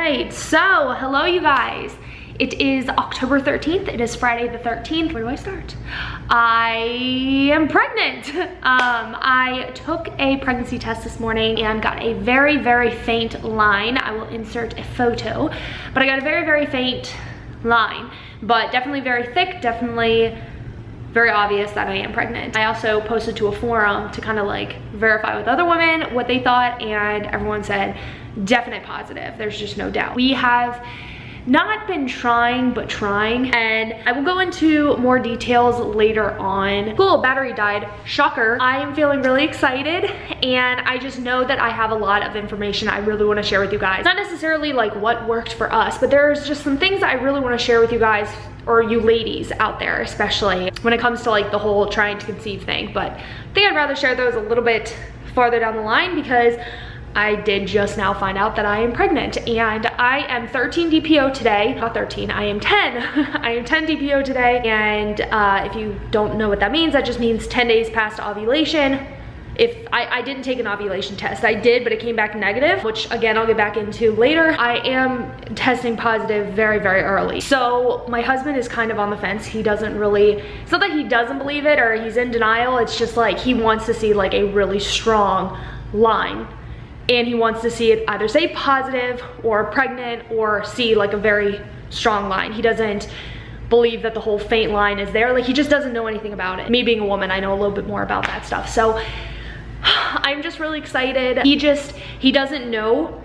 right, so hello you guys. It is October 13th. It is Friday the 13th. Where do I start? I am pregnant. I took a pregnancy test this morning and got a very, very faint line. I will insert a photo, but I got a very, very faint line, but definitely very thick, definitely very obvious that I am pregnant. I also posted to a forum to kind of like verify with other women what they thought, and everyone said definite positive. There's just no doubt. We have not been trying, but trying, and I will go into more details later on. Cool, battery died, shocker. I am feeling really excited, and I just know that I have a lot of information I really want to share with you guys. Not necessarily like what worked for us, but there's just some things I really want to share with you guys, or you ladies out there, especially when it comes to like the whole trying to conceive thing. But I think I'd rather share those a little bit farther down the line, because I did just now find out that I am pregnant, and I am 13 DPO today. Not 13, I am 10. I am 10 DPO today, and if you don't know what that means, that just means 10 days past ovulation. If I didn't take an ovulation test. I did, but it came back negative, which again, I'll get back into later. I am testing positive very, very early. So my husband is kind of on the fence. He doesn't really, it's not that he doesn't believe it or he's in denial. It's just like he wants to see like a really strong line. And he wants to see it either say positive or pregnant, or see like a very strong line. He doesn't believe that the whole faint line is there. Like, he just doesn't know anything about it. Me being a woman, I know a little bit more about that stuff. So I'm just really excited. He doesn't know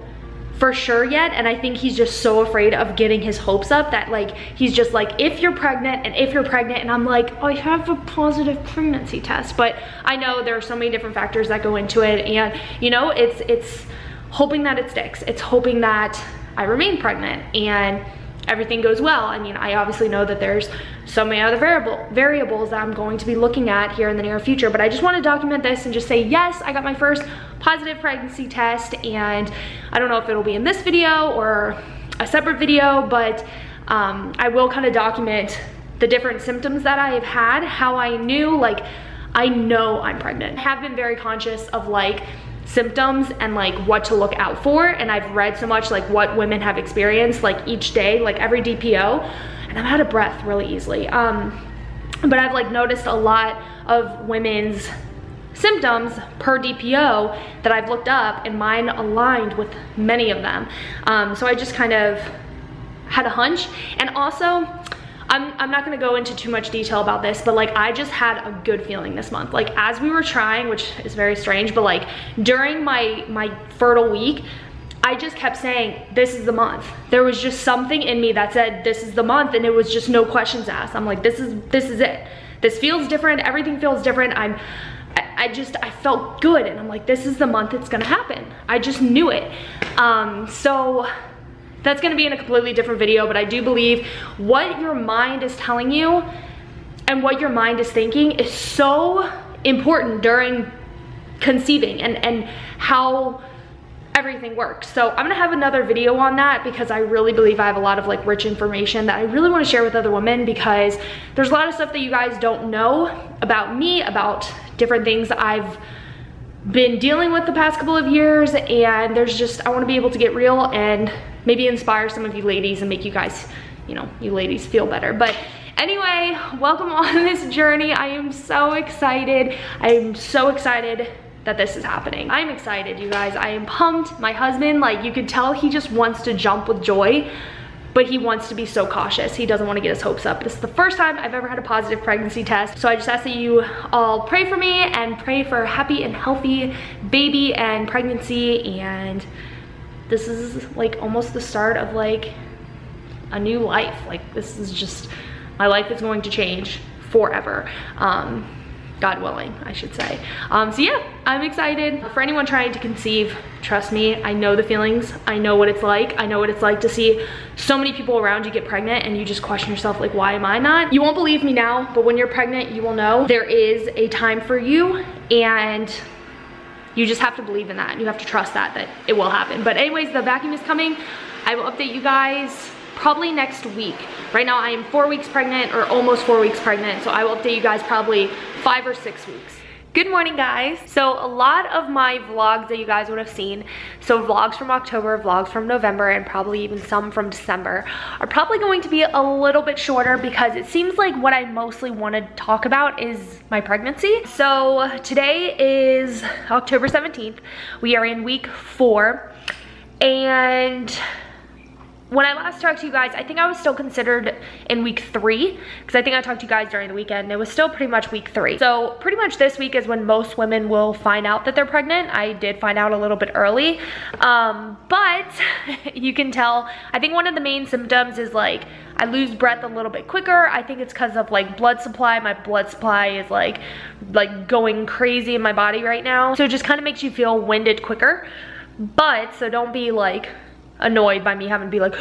for sure yet, and I think he's just so afraid of getting his hopes up that like he's just like, if you're pregnant, and I'm like, I have a positive pregnancy test. But I know there are so many different factors that go into it, and you know, it's hoping that it sticks. It's hoping that I remain pregnant and everything goes well. I mean, I obviously know that there's so many other variables that I'm going to be looking at here in the near future, but I just want to document this and just say, yes, I got my first positive pregnancy test, and I don't know if it'll be in this video or a separate video, but I will kind of document the different symptoms that I have had, how I knew, like, I know I'm pregnant. I have been very conscious of like symptoms and like what to look out for, and I've read so much like what women have experienced like each day, like every DPO, and I'm out of breath really easily. But I've like noticed a lot of women's symptoms per DPO that I've looked up, and mine aligned with many of them. So I just kind of had a hunch, and also I'm not gonna go into too much detail about this, but like I just had a good feeling this month. Like as we were trying, which is very strange, but like during my fertile week, I just kept saying, this is the month. There was just something in me that said, this is the month, and it was just no questions asked. I'm like, this is it. This feels different, everything feels different. I felt good, and I'm like, this is the month it's gonna happen. I just knew it. So that's gonna be in a completely different video, but I do believe what your mind is telling you and what your mind is thinking is so important during conceiving and how everything works. So I'm gonna have another video on that, because I really believe I have a lot of like rich information that I really wanna share with other women, because there's a lot of stuff that you guys don't know about me, about different things that I've been dealing with the past couple of years, and there's just, I wanna be able to get real and maybe inspire some of you ladies and make you guys, you know, you ladies feel better. But anyway, welcome on this journey. I am so excited. I am so excited that this is happening. I'm excited, you guys. I am pumped. My husband, like, you could tell he just wants to jump with joy, but he wants to be so cautious. He doesn't want to get his hopes up. This is the first time I've ever had a positive pregnancy test. So I just ask that you all pray for me and pray for a happy and healthy baby and pregnancy. And this is like almost the start of like a new life. Like, this is just, my life is going to change forever. God willing, I should say. So yeah, I'm excited. For anyone trying to conceive, trust me, I know the feelings. I know what it's like. I know what it's like to see so many people around you get pregnant and you just question yourself, like, why am I not? You won't believe me now, but when you're pregnant, you will know there is a time for you, and you just have to believe in that. You have to trust that it will happen. But anyways, the vacuum is coming. I will update you guys probably next week. Right now I am 4 weeks pregnant, or almost 4 weeks pregnant, so I will update you guys probably 5 or 6 weeks. Good morning, guys. So a lot of my vlogs that you guys would have seen, so vlogs from October, vlogs from November, and probably even some from December, are probably going to be a little bit shorter because it seems like what I mostly want to talk about is my pregnancy. So today is October 17th. We are in week 4, and when I last talked to you guys, I think I was still considered in week 3 because I think I talked to you guys during the weekend. It was still pretty much week 3. So pretty much this week is when most women will find out that they're pregnant. I did find out a little bit early, but you can tell, I think one of the main symptoms is like I lose breath a little bit quicker. I think it's because of like blood supply. My blood supply is like going crazy in my body right now. So it just kind of makes you feel winded quicker. But, so don't be like annoyed by me having to be like,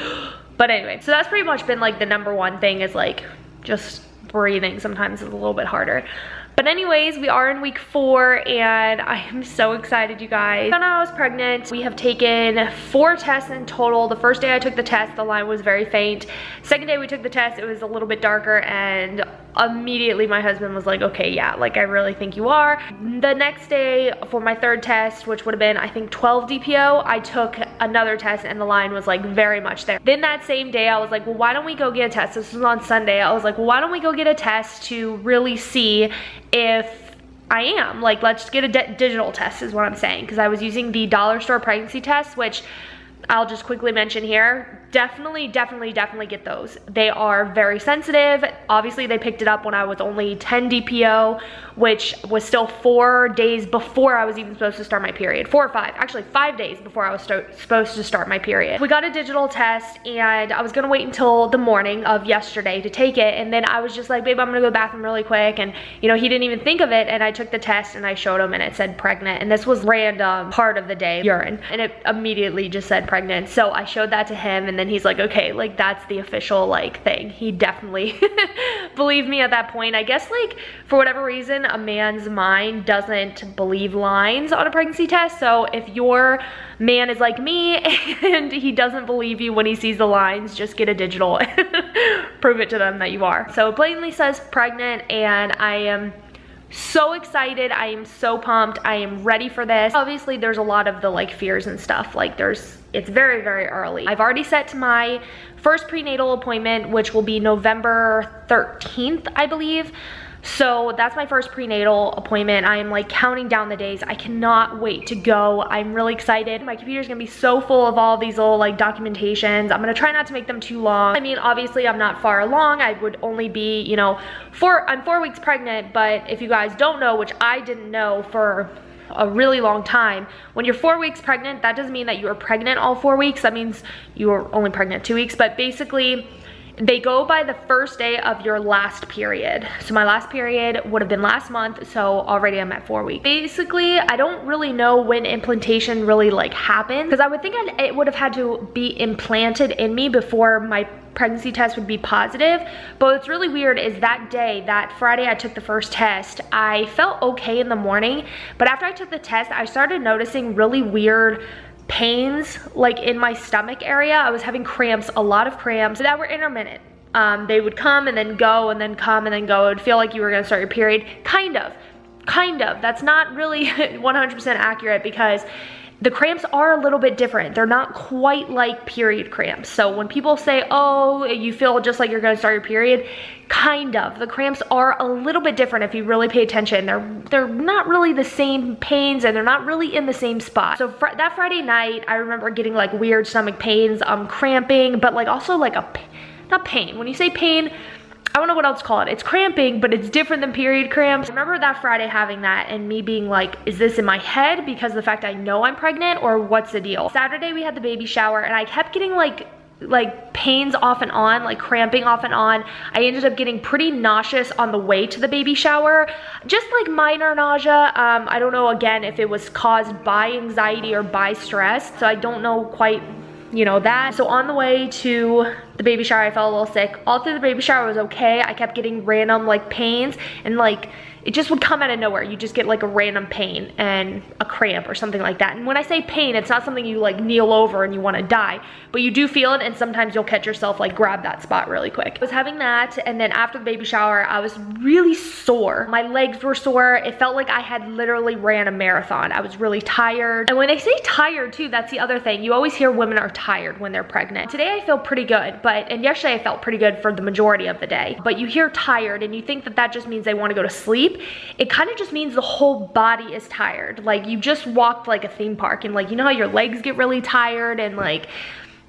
but anyway, so that's pretty much been like the #1 thing is like just breathing sometimes is a little bit harder. But anyways, we are in week 4 and I am so excited, you guys. I found out I was pregnant. We have taken 4 tests in total. The first day I took the test, the line was very faint. Second day we took the test, it was a little bit darker, and immediately my husband was like, okay, yeah, like I really think you are. The next day for my 3rd test, which would have been I think 12 DPO, I took another test and the line was like very much there. Then that same day I was like, well, why don't we go get a test? This was on Sunday. I was like, well, why don't we go get a test to really see if I am, like, let's get a digital test is what I'm saying, because I was using the dollar store pregnancy test, which I'll just quickly mention here. Definitely get those. They are very sensitive. Obviously they picked it up when I was only 10 DPO, which was still 4 days before I was even supposed to start my period. 4 or 5, actually 5 days before I was supposed to start my period. We got a digital test and I was gonna wait until the morning of yesterday to take it, and then I was just like, babe, I'm gonna go to the bathroom really quick, and you know, he didn't even think of it, and I took the test and I showed him and it said pregnant, and this was random part of the day urine, and it immediately just said pregnant. So I showed that to him, and then he's like, okay, like that's the official like thing. He definitely believed me at that point. I guess like for whatever reason a man's mind doesn't believe lines on a pregnancy test. So if your man is like me and he doesn't believe you when he sees the lines, just get a digital prove it to them that you are. So it blatantly says pregnant, and I am so excited. I am so pumped. I am ready for this. Obviously there's a lot of the like fears and stuff, like it's very early. I've already set to my first prenatal appointment, which will be November 13th, I believe. So that's my first prenatal appointment. I am like counting down the days. I cannot wait to go. I'm really excited. My computer's gonna be so full of all these little like documentations. I'm gonna try not to make them too long. I mean, obviously I'm not far along. I would only be, you know, I'm 4 weeks pregnant, but if you guys don't know, which I didn't know for a really long time, when you're 4 weeks pregnant, that doesn't mean that you are pregnant all 4 weeks. That means you are only pregnant 2 weeks, but basically they go by the first day of your last period. So my last period would have been last month, so already I'm at 4 weeks. Basically, I don't really know when implantation really like happened, because I would think it would have had to be implanted in me before my pregnancy test would be positive. But what's really weird is that day, that Friday I took the first test, I felt okay in the morning, but after I took the test, I started noticing really weird pains like in my stomach area. I was having cramps, a lot of cramps that were intermittent. They would come and then go and then come and then go. It would feel like you were gonna start your period. Kind of. That's not really 100% accurate, because the cramps are a little bit different. They're not quite like period cramps. So when people say, oh, you feel just like you're gonna start your period, kind of. The cramps are a little bit different if you really pay attention. They're not really the same pains, and they're not really in the same spot. So that Friday night, I remember getting like weird stomach pains, cramping, but like also like not pain. When you say pain, I don't know what else to call it. It's cramping, but it's different than period cramps. I remember that Friday having that and me being like, is this in my head because of the fact I know I'm pregnant, or what's the deal? Saturday we had the baby shower and I kept getting like pains off and on, like cramping off and on. I ended up getting pretty nauseous on the way to the baby shower, just like minor nausea. I don't know again if it was caused by anxiety or by stress, so I don't know quite, you know, that. So on the way to the baby shower I felt a little sick. All through the baby shower was okay. I kept getting random like pains, and like it just would come out of nowhere. You just get like a random pain and a cramp or something like that. And when I say pain, it's not something you like kneel over and you want to die, but you do feel it, and sometimes you'll catch yourself like grab that spot really quick. I was having that, and then after the baby shower, I was really sore. My legs were sore. It felt like I had literally ran a marathon. I was really tired. And when they say tired too, that's the other thing. You always hear women are tired when they're pregnant. Today I feel pretty good, and yesterday I felt pretty good for the majority of the day. But you hear tired and you think that that just means they want to go to sleep. It kind of just means the whole body is tired. Like you just walked like a theme park, and like, you know how your legs get really tired and like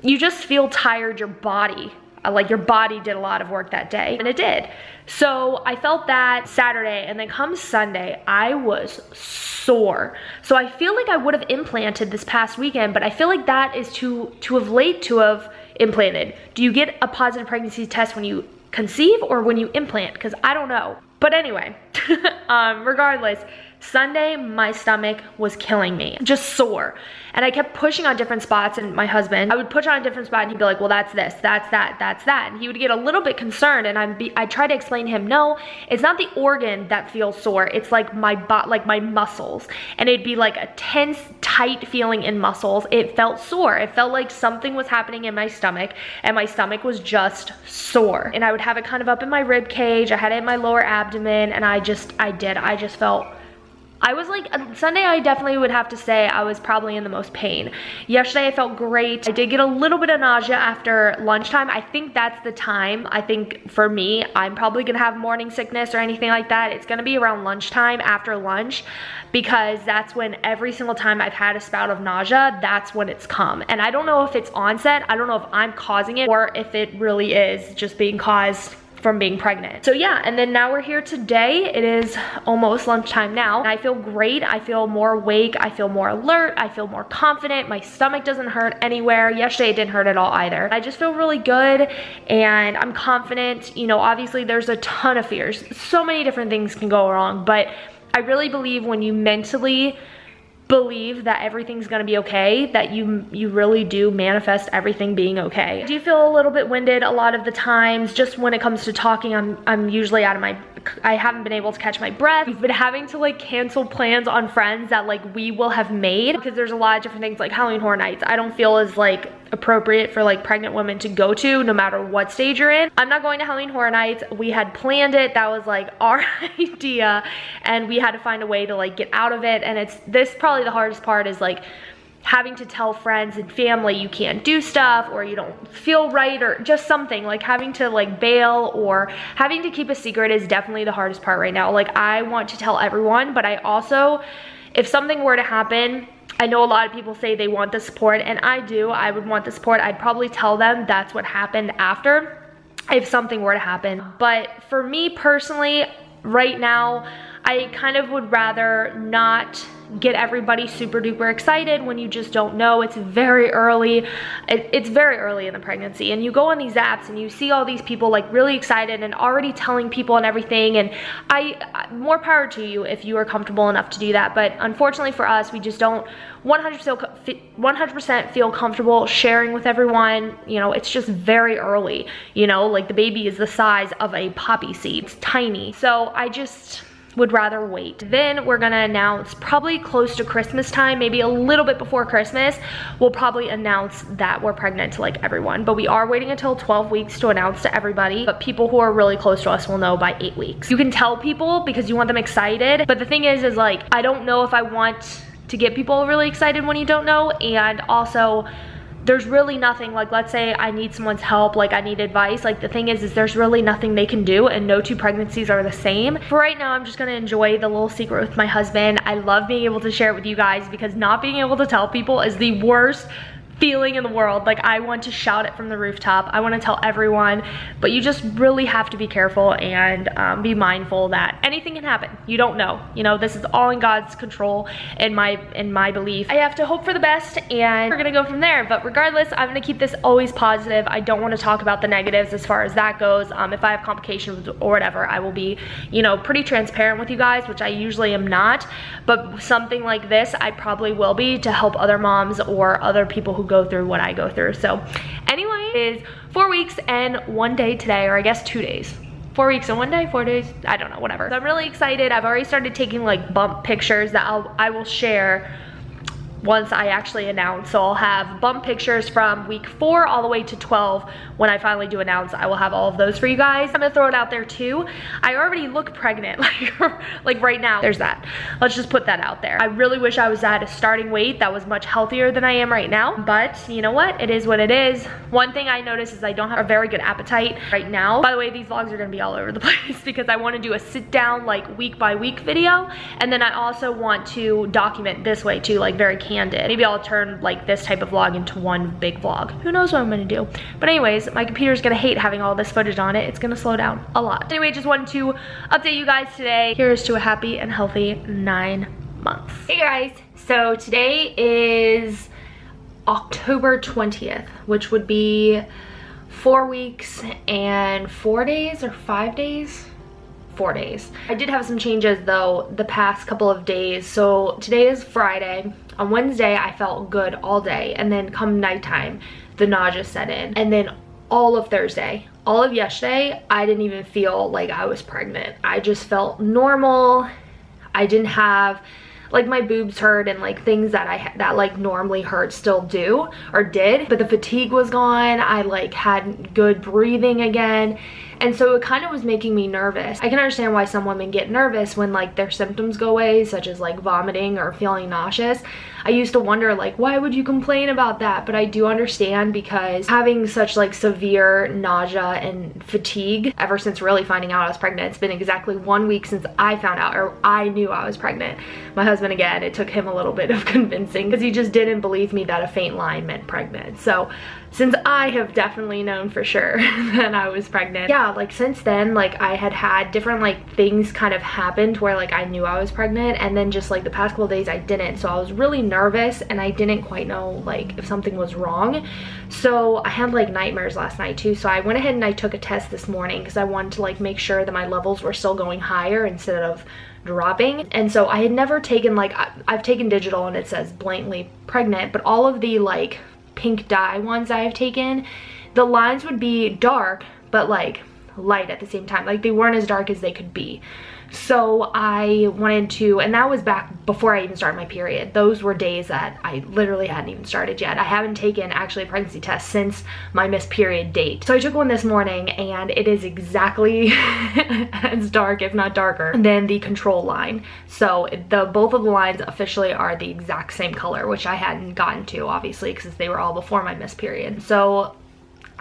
you just feel tired, your body. Like your body did a lot of work that day, and it did. So I felt that Saturday, and then come Sunday, I was sore. So I feel like I would have implanted this past weekend, but I feel like that is too late to have implanted. Do you get a positive pregnancy test when you conceive or when you implant? Because I don't know. But anyway, regardless, Sunday, my stomach was killing me, just sore. And I kept pushing on different spots, and my husband, I would push on a different spot and he'd be like, well, that's this, that's that, that's that. And he would get a little bit concerned, and I'd try to explain to him, no, it's not the organ that feels sore. It's like my like my muscles. And it'd be like a tense, tight feeling in muscles. It felt sore. It felt like something was happening in my stomach, and my stomach was just sore. And I would have it kind of up in my rib cage. I had it in my lower abdomen, and I just felt, I was like, Sunday I definitely would have to say I was probably in the most pain. Yesterday I felt great. I did get a little bit of nausea after lunchtime. I think that's the time. I think for me, I'm probably gonna have morning sickness or anything like that. It's gonna be around lunchtime, after lunch, because that's when every single time I've had a spout of nausea, that's when it's come. And I don't know if it's onset, I don't know if I'm causing it, or if it really is just being caused from being pregnant. So yeah, and then now we're here today. It is almost lunchtime now, and I feel great. I feel more awake. I feel more alert. I feel more confident. My stomach doesn't hurt anywhere. Yesterday it didn't hurt at all either. I just feel really good, and I'm confident. You know, obviously there's a ton of fears. So many different things can go wrong, but I really believe when you mentally believe that everything's gonna be okay, that you really do manifest everything being okay. I do feel a little bit winded a lot of the times. Just when it comes to talking, I'm usually out of my, I haven't been able to catch my breath. We've been having to like cancel plans on friends that like we will have made, because there's a lot of different things like Halloween Horror Nights. I don't feel as like appropriate for like pregnant women to go to, no matter what stage you're in. I'm not going to Halloween Horror Nights. We had planned it. That was like our idea, and we had to find a way to like get out of it. And it's this probably the hardest part, is like having to tell friends and family you can't do stuff, or you don't feel right, or just something. Like having to like bail or having to keep a secret is definitely the hardest part right now. Like I want to tell everyone, but I also, if something were to happen, I know a lot of people say they want the support, and I do. I would want the support. I'd probably tell them that's what happened after, if something were to happen. But for me personally, right now, I kind of would rather not get everybody super duper excited when you just don't know. It's very early. It's very early in the pregnancy, and you go on these apps and you see all these people like really excited and already telling people and everything, and more power to you if you are comfortable enough to do that. But unfortunately for us, we just don't 100% feel comfortable sharing with everyone. You know, it's just very early. You know, like the baby is the size of a poppy seed. It's tiny. So I just would rather wait. Then we're gonna announce probably close to Christmas time, maybe a little bit before Christmas, we'll probably announce that we're pregnant to like everyone. But we are waiting until 12 weeks to announce to everybody, but people who are really close to us will know by 8 weeks. You can tell people because you want them excited, but the thing is like, I don't know if I want to get people really excited when you don't know. And also, there's really nothing, like let's say I need someone's help, like I need advice, like the thing is there's really nothing they can do, and no two pregnancies are the same. For right now, I'm just gonna enjoy the little secret with my husband. I love being able to share it with you guys, because not being able to tell people is the worst feeling in the world. Like I want to shout it from the rooftop. I want to tell everyone, but you just really have to be careful and be mindful that anything can happen. You don't know. You know, this is all in God's control. In my belief, I have to hope for the best, and we're gonna go from there. But regardless, I'm gonna keep this always positive. I don't want to talk about the negatives as far as that goes. If I have complications or whatever, I will be, you know, pretty transparent with you guys, which I usually am not. But something like this, I probably will be, to help other moms or other people who go through what I go through. So anyway, it's 4 weeks and 1 day today, or I guess 2 days. 4 weeks and 1 day, 4 days, I don't know, whatever. So I'm really excited. I've already started taking like bump pictures that I will share once I actually announce. So I'll have bump pictures from week 4 all the way to 12. When I finally do announce, I will have all of those for you guys. I'm gonna throw it out there too. I already look pregnant, like right now. There's that. Let's just put that out there. I really wish I was at a starting weight that was much healthier than I am right now, but you know what? It is what it is. One thing I noticed is I don't have a very good appetite right now. By the way, these vlogs are gonna be all over the place because I wanna do a sit down like week by week video, and then I also want to document this way too, like very candid. Maybe I'll turn like this type of vlog into one big vlog. Who knows what I'm gonna do? But anyways, my computer's gonna hate having all this footage on it. It's gonna slow down a lot. Anyway, just wanted to update you guys today. Here's to a happy and healthy 9 months. Hey guys, so today is October 20th, which would be 4 weeks and 4 days or 5 days? 4 days. I did have some changes though the past couple of days. So today is Friday. On Wednesday, I felt good all day, and then come nighttime, the nausea set in. And then all of Thursday, all of yesterday, I didn't even feel like I was pregnant. I just felt normal. I didn't have, like my boobs hurt and like things that that like normally hurt still do or did, but the fatigue was gone. I like had good breathing again. And so it kind of was making me nervous. I can understand why some women get nervous when like their symptoms go away, such as like vomiting or feeling nauseous. I used to wonder like, why would you complain about that? But I do understand, because having such like severe nausea and fatigue ever since really finding out I was pregnant, it's been exactly 1 week since I found out, or I knew I was pregnant. My husband, again, it took him a little bit of convincing because he just didn't believe me that a faint line meant pregnant. So since I have definitely known for sure that I was pregnant, yeah, like since then, like I had different like things kind of happened where like I knew I was pregnant, and then just like the past couple of days I didn't. So I was really nervous and I didn't quite know like if something was wrong. So I had like nightmares last night too. So I went ahead and I took a test this morning because I wanted to like make sure that my levels were still going higher instead of dropping. And so I had never taken like, I've taken digital and it says blatantly pregnant, but all of the like pink dye ones I've taken, the lines would be dark but like light at the same time. Like they weren't as dark as they could be. So I wanted to, and that was back before I even started my period. Those were days that I literally hadn't even started yet. I haven't taken actually a pregnancy test since my missed period date. So I took one this morning and it is exactly as dark, if not darker, than the control line. So both of the lines officially are the exact same color, which I hadn't gotten to obviously because they were all before my missed period. So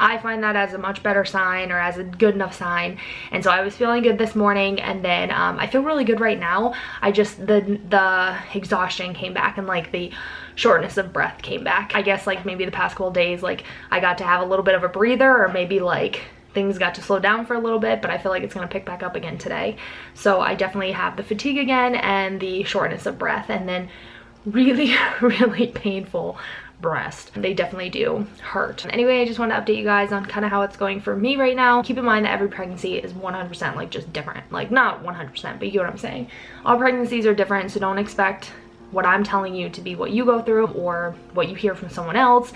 I find that as a much better sign, or as a good enough sign. And so I was feeling good this morning, and then I feel really good right now. I just, the exhaustion came back and like the shortness of breath came back. I guess like maybe the past couple days, like I got to have a little bit of a breather, or maybe like things got to slow down for a little bit, but I feel like it's gonna pick back up again today. So I definitely have the fatigue again and the shortness of breath, and then really, really painful breast. They definitely do hurt. Anyway, I just want to update you guys on kind of how it's going for me right now. Keep in mind that every pregnancy is 100% like just different. Like not 100%, but you get what I'm saying. All pregnancies are different, so don't expect what I'm telling you to be what you go through or what you hear from someone else.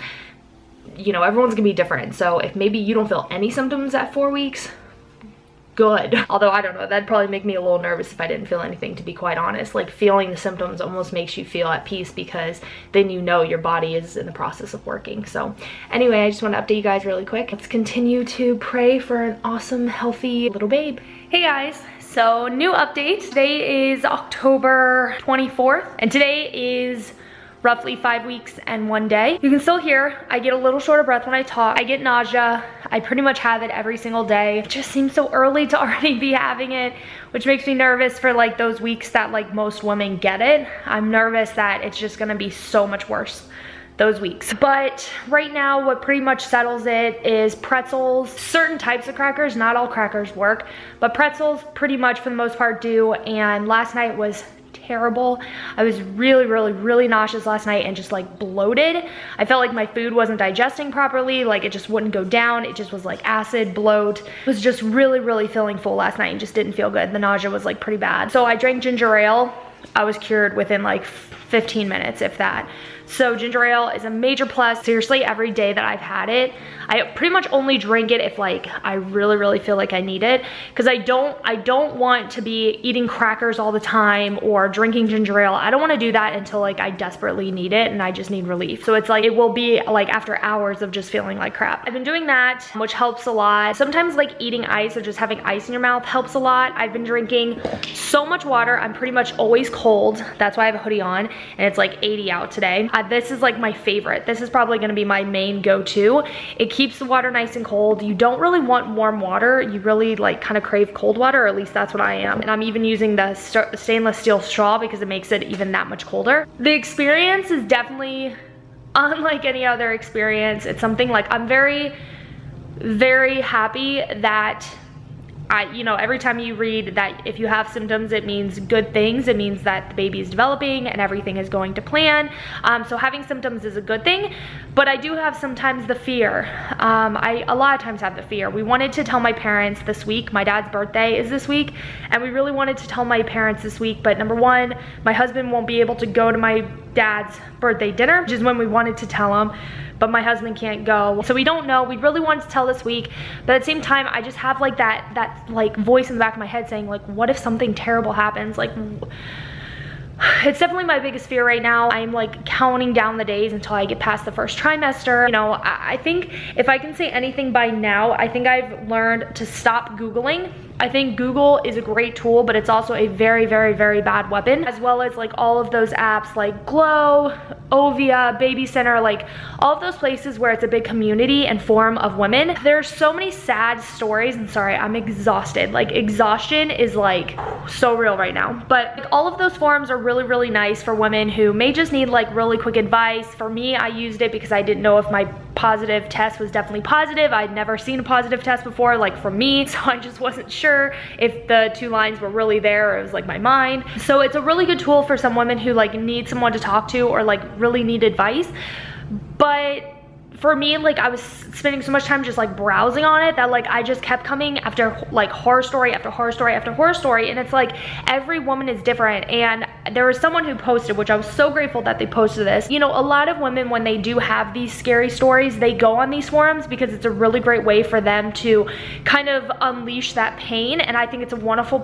You know, everyone's gonna be different. So if maybe you don't feel any symptoms at 4 weeks, good. Although I don't know, that'd probably make me a little nervous if I didn't feel anything, to be quite honest. Like feeling the symptoms almost makes you feel at peace, because then you know your body is in the process of working. So anyway, I just want to update you guys really quick. Let's continue to pray for an awesome, healthy little babe. Hey guys, so new update. Today is October 24th, and today is roughly 5 weeks and 1 day. You can still hear I get a little short of breath when I talk. I get nausea. I pretty much have it every single day. It just seems so early to already be having it, which makes me nervous for like those weeks that like most women get it. I'm nervous that it's just gonna be so much worse those weeks. But right now, what pretty much settles it is pretzels. Certain types of crackers, not all crackers work, but pretzels pretty much for the most part do. And last night was terrible. I was really nauseous last night and just like bloated. I felt like my food wasn't digesting properly, like it just wouldn't go down. It just was like acid, bloat. It was just really feeling full last night and just didn't feel good. The nausea was like pretty bad. So I drank ginger ale. I was cured within like 15 minutes, if that. So ginger ale is a major plus. Seriously, every day that I've had it, I pretty much only drink it if like I really feel like I need it, because I don't want to be eating crackers all the time or drinking ginger ale. I don't want to do that until like I desperately need it and I just need relief. So it's like, it will be like after hours of just feeling like crap. I've been doing that, which helps a lot. Sometimes like eating ice or just having ice in your mouth helps a lot. I've been drinking so much water. I'm pretty much always cold. That's why I have a hoodie on, and it's like 80 out today. This is like my favorite. This is probably gonna be my main go-to. It keeps the water nice and cold. You don't really want warm water. You really like kind of crave cold water, or at least that's what I am. And I'm even using the stainless steel straw because it makes it even that much colder. The experience is definitely unlike any other experience. It's something like, I'm very happy that you know, every time you read that if you have symptoms, it means good things. It means that the baby is developing and everything is going to plan. So having symptoms is a good thing, but I do have sometimes the fear. I a lot of times have the fear. We wanted to tell my parents this week. My dad's birthday is this week, and we really wanted to tell my parents this week, but number one, my husband won't be able to go to my dad's birthday dinner, which is when we wanted to tell him, but my husband can't go. So we don't know. We really wanted to tell this week, but at the same time, I just have like that like voice in the back of my head saying like, what if something terrible happens? Like, it's definitely my biggest fear right now. I'm like counting down the days until I get past the first trimester. You know, I think if I can say anything by now, I think I've learned to stop Googling. I think Google is a great tool, but it's also a very bad weapon, as well as like all of those apps like Glow, Ovia, Baby Center, like all of those places where it's a big community and forum of women. There's so many sad stories, and sorry, I'm exhausted. Like exhaustion is like so real right now. But like, all of those forums are really nice for women who may just need like really quick advice. For me, I used it because I didn't know if my positive test was definitely positive. I'd never seen a positive test before, like for me, so I just wasn't sure if the 2 lines were really there or it was like my mind. So it's a really good tool for some women who like need someone to talk to or like really need advice. But for me, like I was spending so much time just like browsing on it that like I just kept coming after like horror story after horror story after horror story, and it's like every woman is different. And there was someone who posted, which I was so grateful that they posted this, you know, a lot of women, when they do have these scary stories, they go on these forums because it's a really great way for them to kind of unleash that pain. And I think it's a wonderful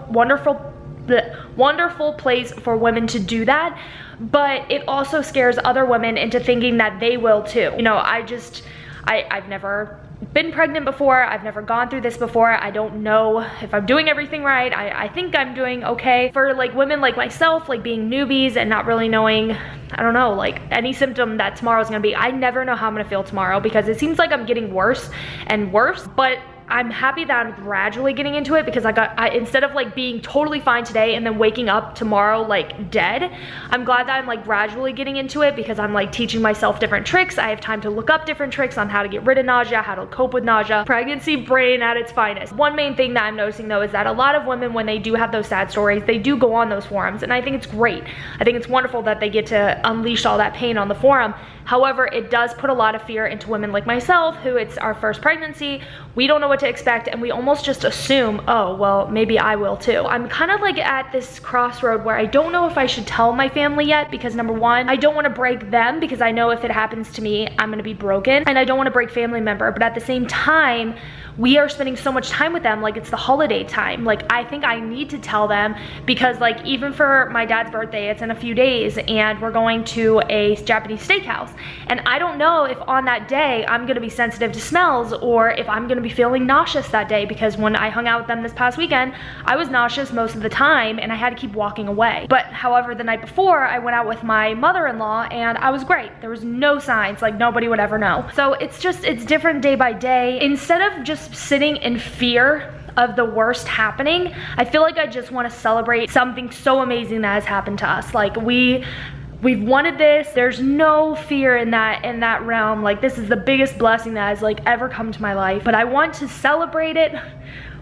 place for women to do that. But it also scares other women into thinking that they will too. You know, I've never been pregnant before. I've never gone through this before. I don't know if I'm doing everything right. I think I'm doing okay. For like women like myself, like being newbies and not really knowing, I don't know, like any symptom that tomorrow's gonna be, I never know how I'm gonna feel tomorrow, because it seems like I'm getting worse and worse. But I'm happy that I'm gradually getting into it, because instead of like being totally fine today and then waking up tomorrow like dead, I'm glad that I'm like gradually getting into it, because I'm like teaching myself different tricks. I have time to look up different tricks on how to get rid of nausea, how to cope with nausea. Pregnancy brain at its finest. One main thing that I'm noticing though is that a lot of women, when they do have those sad stories, they do go on those forums, and I think it's great. I think it's wonderful that they get to unleash all that pain on the forum. However, it does put a lot of fear into women like myself, who it's our first pregnancy. We don't know what to expect, and we almost just assume, oh, well, maybe I will too. I'm kind of like at this crossroad where I don't know if I should tell my family yet, because number one, I don't want to break them, because I know if it happens to me, I'm gonna be broken, and I don't want to break family member. But at the same time, we are spending so much time with them, like it's the holiday time. Like I think I need to tell them, because like even for my dad's birthday, it's in a few days, and we're going to a Japanese steakhouse. And I don't know if on that day I'm gonna be sensitive to smells, or if I'm gonna be feeling nauseous that day, because when I hung out with them this past weekend, I was nauseous most of the time and I had to keep walking away. But however, the night before, I went out with my mother-in-law and I was great. There was no signs, like nobody would ever know. So it's different day by day. Instead of just sitting in fear of the worst happening, I feel like I just want to celebrate something so amazing that has happened to us. Like we've wanted this. There's no fear in that realm. Like this is the biggest blessing that has like ever come to my life. But I want to celebrate it.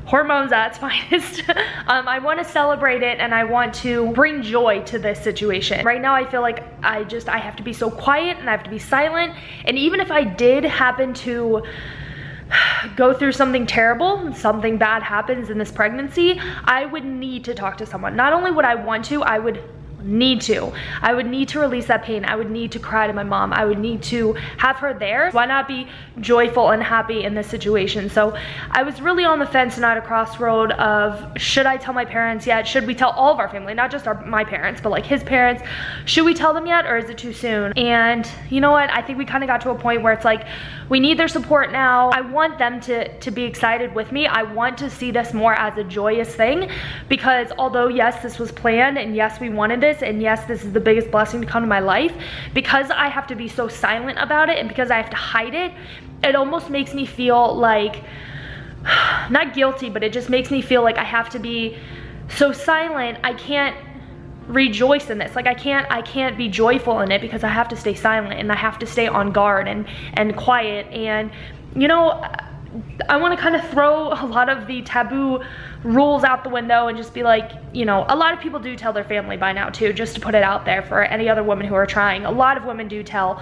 Hormones at its finest. I want to celebrate it, and I want to bring joy to this situation. Right now I feel like I have to be so quiet and I have to be silent. And even if I did happen to go through something terrible, something bad happens in this pregnancy, I would need to talk to someone. Not only would I want to, I would I would need to release that pain. I would need to cry to my mom. I would need to have her there. Why not be joyful and happy in this situation? So I was really on the fence and at a crossroad of, should I tell my parents yet? Should we tell all of our family, not just my parents, but like his parents? Should we tell them yet, or is it too soon? And you know what? I think we kind of got to a point where it's like, we need their support now. I want them to be excited with me. I want to see this more as a joyous thing, because although yes, this was planned, and yes, we wanted this, and yes, this is the biggest blessing to come to my life, because I have to be so silent about it and because I have to hide it, it almost makes me feel like, not guilty, but it just makes me feel like I have to be so silent. I can't rejoice in this. Like I can't be joyful in it because I have to stay silent and I have to stay on guard and quiet. And you know, I want to kind of throw a lot of the taboo rules out the window and just be like, you know, a lot of people do tell their family by now too, just to put it out there for any other women who are trying. A lot of women do tell,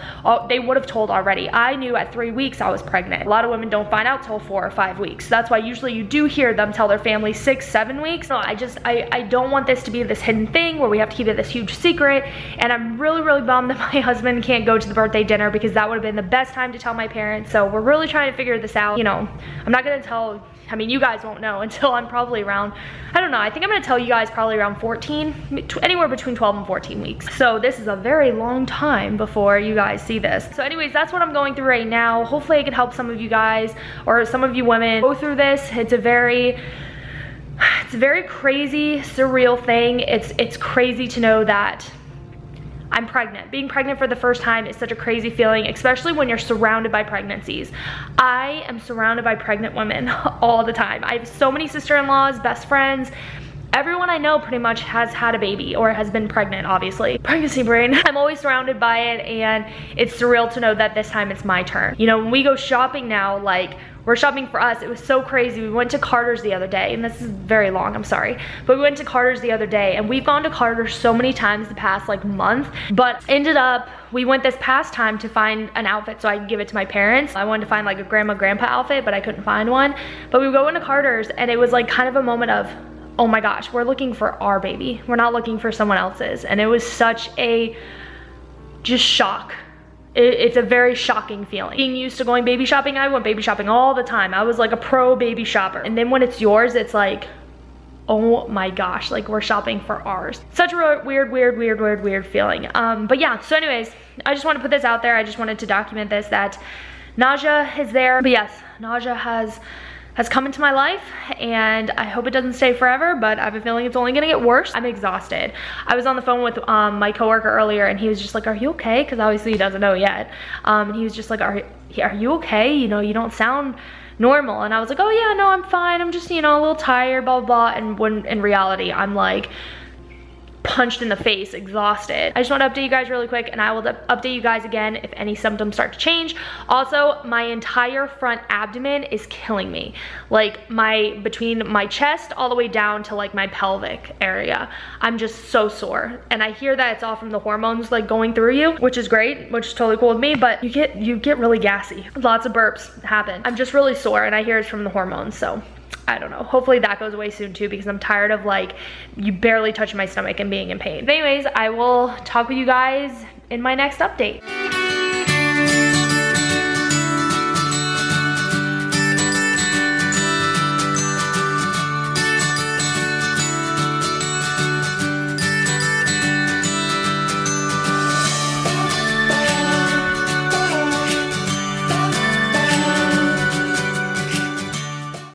they would have told already. I knew at 3 weeks I was pregnant. A lot of women don't find out till 4 or 5 weeks. That's why usually you do hear them tell their family 6, 7 weeks. No, I don't want this to be this hidden thing where we have to keep it this huge secret. And I'm really, really bummed that my husband can't go to the birthday dinner, because that would have been the best time to tell my parents. So we're really trying to figure this out. You know, I'm not gonna tell, I mean, you guys won't know until I'm probably around, I don't know, I think I'm gonna tell you guys probably around 14, anywhere between 12 and 14 weeks. So this is a very long time before you guys see this. So anyways, that's what I'm going through right now. Hopefully I can help some of you guys, or some of you women, go through this. It's a very crazy, surreal thing. It's crazy to know that I'm pregnant. Being pregnant for the first time is such a crazy feeling, especially when you're surrounded by pregnancies. I am surrounded by pregnant women all the time. I have so many sister-in-laws, best friends. Everyone I know pretty much has had a baby or has been pregnant, obviously. Pregnancy brain. I'm always surrounded by it, and it's surreal to know that this time it's my turn. You know, when we go shopping now, like, we're shopping for us. It was so crazy. We went to Carter's the other day, and this is very long, I'm sorry. But we went to Carter's the other day, and we've gone to Carter's so many times the past like month, but ended up, we went this past time to find an outfit so I could give it to my parents. I wanted to find like a grandpa outfit, but I couldn't find one. But we go into Carter's, and it was like kind of a moment of, oh my gosh, we're looking for our baby. We're not looking for someone else's. And it was such a just shock. It's a very shocking feeling. Being used to going baby shopping, I went baby shopping all the time. I was like a pro baby shopper. And then when it's yours, it's like, oh my gosh, like we're shopping for ours. Such a weird feeling. But yeah, so anyways, I just want to put this out there. I just wanted to document this, that nausea is there. But yes, nausea has come into my life, and I hope it doesn't stay forever, but I have a feeling it's only gonna get worse. I'm exhausted. I was on the phone with my coworker earlier, and he was just like, are you okay? Because obviously he doesn't know yet. And he was just like, are you okay? You know, you don't sound normal. And I was like, oh yeah, no, I'm fine. I'm just, you know, a little tired, blah, blah, blah. And when in reality, I'm like, punched in the face, exhausted. I just want to update you guys really quick, and I will update you guys again if any symptoms start to change. Also, my entire front abdomen is killing me. Like between my chest all the way down to like my pelvic area. I'm just so sore. And I hear that it's all from the hormones like going through you, which is great, which is totally cool with me, but you get really gassy. Lots of burps happen. I'm just really sore, and I hear it's from the hormones, so I don't know. Hopefully that goes away soon too, because I'm tired of like you barely touching my stomach and being in pain. But anyways, I will talk with you guys in my next update.